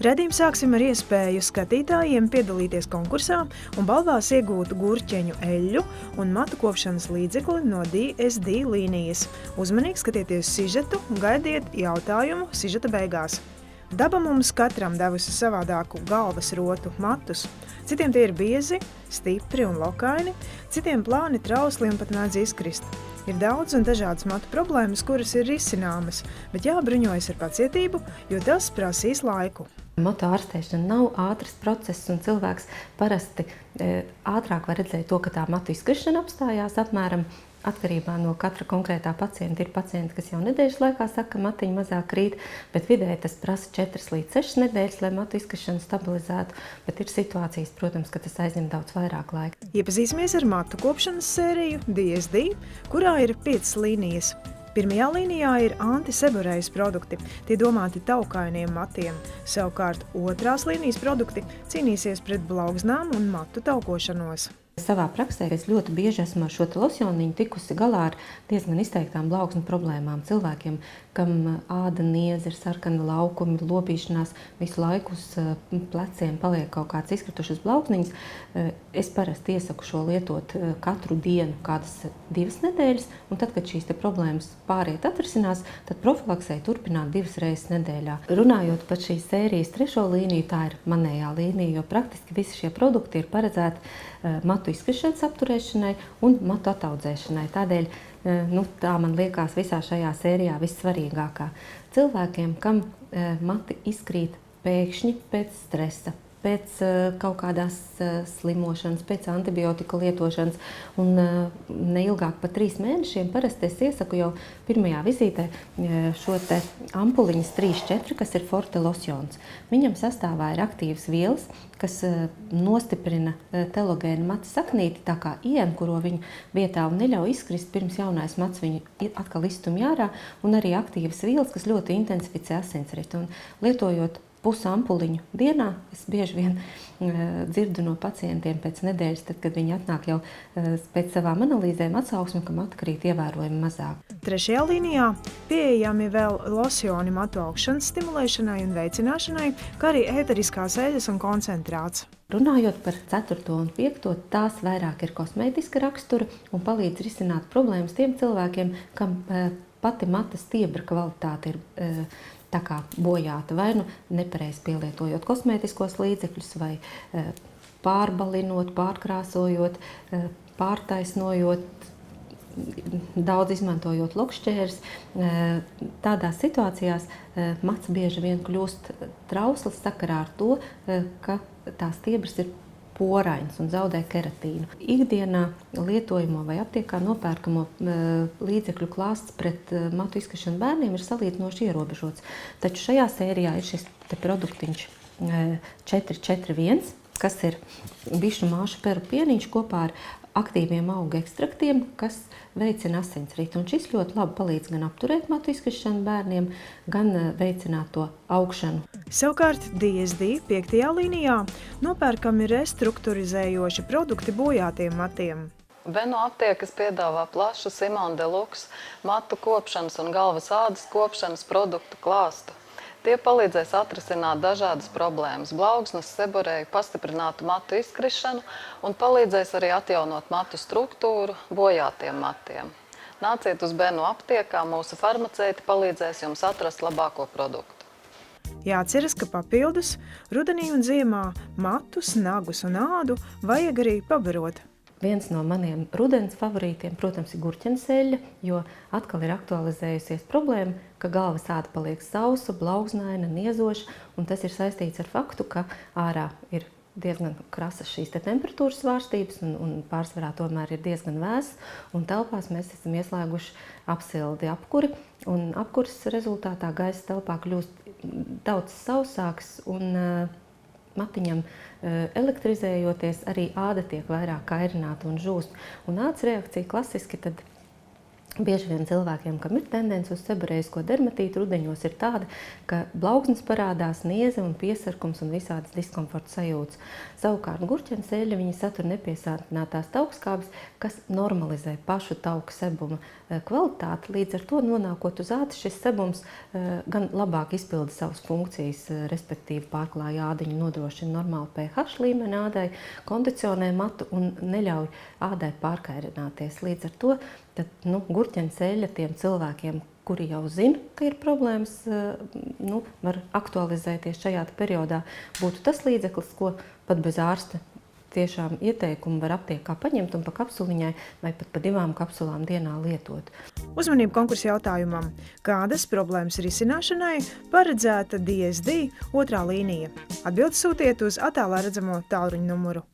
Raidījumu sāksim ar iespēju skatītājiem piedalīties konkursā un balvās iegūt gurķeņu eļļu un matu kopšanas līdzekli no DSD līnijas. Uzmanīgi skatieties sižetu un gaidiet jautājumu sižeta beigās. Daba mums katram devusi savādāku galvas rotu matus. Citiem tie ir biezi, stipri un lokaini, citiem plāni, trausli un pat mēdz izkrist. Ir daudz un dažādas matu problēmas, kuras ir risināmas, bet jābruņojas ar pacietību, jo tas prasīs laiku. Matu ārstēšana nav ātrs process, un cilvēks parasti ātrāk var redzēt to, ka tā matu izkrišana apstājās apmēram. Atkarībā no katra konkrētā pacienta ir pacienti, kas jau nedēļas laikā saka, ka matiņi mazāk krīt, bet vidēji tas prasa 4 līdz 6 nedēļas, lai matu izkrišanu stabilizētu, bet ir situācijas, protams, ka tas aizņem daudz vairāk laika. Iepazīsimies ar matu kopšanas sēriju DSD, kurā ir 5 līnijas. Pirmajā līnijā ir antiseborējas produkti, tie domāti taukainiem matiem. Savukārt otrās līnijas produkti cīnīsies pret blaugnām un matu taukošanos. Savā praksē es ļoti bieži esmu ar šo losjoniņu tikusi galā ar diezgan izteiktām blaugsmu problēmām. Cilvēkiem, kam āda niedz, ir sarkana laukumi, lopīšanās, visu laiku uz pleciem paliek kaut kāds izkritušas blaugsniņas. Es parasti iesaku šo lietot katru dienu, kādas 2 nedēļas, un tad, kad šīs problēmas pāriet atrisinās, tad profilaksē turpināt 2 reizes nedēļā. Runājot par šīs sērijas 3. līniju, tā ir manējā līnija, jo praktiski visi šie produkti ir paredzēti matu izkrišanas apturēšanai un matu ataudzēšanai. Tādēļ tā man liekas visā šajā sērijā vissvarīgākā. Cilvēkiem, kam mati izkrīt pēkšņi pēc stresa, pēc kaut kādās slimošanas, pēc antibiotika lietošanas un neilgāk par 3 mēnešiem, parasti es iesaku jau pirmajā vizītē šo te ampuliņas 3-4, kas ir Forte losjons. Viņam sastāvā ir aktīvas vielas, kas nostiprina telogēnu matu saknīti, tā kā ieankuro viņu vietā un neļauj izkrist pirms jaunais mats viņu atkal izstumj ārā, un arī aktīvas vielas, kas ļoti intensificē asinsritu. Un lietojot pusampuliņu dienā, es bieži vien dzirdu no pacientiem pēc nedēļas, tad, kad viņi atnāk jau pēc savām analīzēm atsauksmi, ka mati krīt ievērojami mazāk. 3. līnijā pieejami vēl losjoni matu augšanas stimulēšanai un veicināšanai, kā arī ēteriskās eļas un koncentrāts. Runājot par 4. un 5. tās vairāk ir kosmētiska rakstura un palīdz risināt problēmas tiem cilvēkiem, kam pati mata stiebra kvalitāte ir tā kā bojāta, vai nepareizi pielietojot kosmētiskos līdzekļus, vai pārbalinot, pārkrāsojot, pārtaisnojot, daudz izmantojot lokšķērs. Tādās situācijās mats bieži vien kļūst trausls sakarā ar to, ka tās stiebras ir porains un zaudē keratīnu. Ikdienā lietojamo vai aptiekā nopērkamo līdzekļu klāsts pret matu izkrišanu bērniem ir salīdzinoši ierobežots. Taču šajā sērijā ir šis te produktiņš 441, kas ir bišu māšu peru pieniņš kopā ar aktīviem augu ekstraktiem, kas veicina asinsritu. Un šis ļoti labi palīdz gan apturēt matu izkrišanu bērniem, gan veicināt to augšanu. Savukārt DSD 5. līnijā nopērkami restruktūrizējoši produkti bojātiem matiem. Beno aptiekas piedāvā plašu Simone Deluxe matu kopšanas un galvas ādas kopšanas produktu klāstu. Tie palīdzēs atrisināt dažādas problēmas, blaugsmas, seborēju, pastiprinātu matu izkrišanu un palīdzēs arī atjaunot matu struktūru bojātiem matiem. Nāciet uz Beno aptiekā, mūsu farmaceiti palīdzēs jums atrast labāko produktu. Jāatceras, ka papildus rudenī un ziemā matus, nagus un ādu vajag arī pabarot. Viens no maniem rudens favorītiem, protams, ir gurķenes eļļa, jo atkal ir aktualizējusies problēma, ka galvas āda paliek sausa, blauznaina, niezoša, un tas ir saistīts ar faktu, ka ārā ir diezgan krasas šīs temperatūras svārstības un pārsvarā tomēr ir diezgan vēss, un telpās mēs esam ieslēguši apsildi apkuri, un apkuras rezultātā gaisa telpā kļūst daudz sausāks un matiņam elektrizējoties, arī āda tiek vairāk kairināta un žūst. Un ādas reakcija klasiski tad Bieži vien cilvēkiem, kam ir tendence uz seborēisko dermatītu, rudeņos ir tāda, ka blaugsnes parādās, nieze un piesarkums un visādas diskomforta sajūtas. Savukārt gurķenes eļļa, viņi satur nepiesātinātās taukskābes, kas normalizē pašu tauku sebuma kvalitāti. Līdz ar to nonākot uz ādas, šis sebums gan labāk izpilda savas funkcijas, respektīvi pārklāja ādiņu, nodrošina normālu pH līmeni ādai, kondicionē matu un neļauj ādai pārkairināties. Līdz ar to tad, gurķenes eļļa tiem cilvēkiem, kuri jau zina, ka ir problēmas, var aktualizēties šajā periodā, būtu tas līdzeklis, ko pat bez ārsta tiešām ieteikumu var aptiekā paņemt un pa kapsuliņai vai pat pa 2 kapsulām dienā lietot. Uzmanību konkursa jautājumam. Kādas problēmas risināšanai paredzēta DSD 2. līnija? Atbildes sūtiet uz attēlā redzamo tālruņa numuru.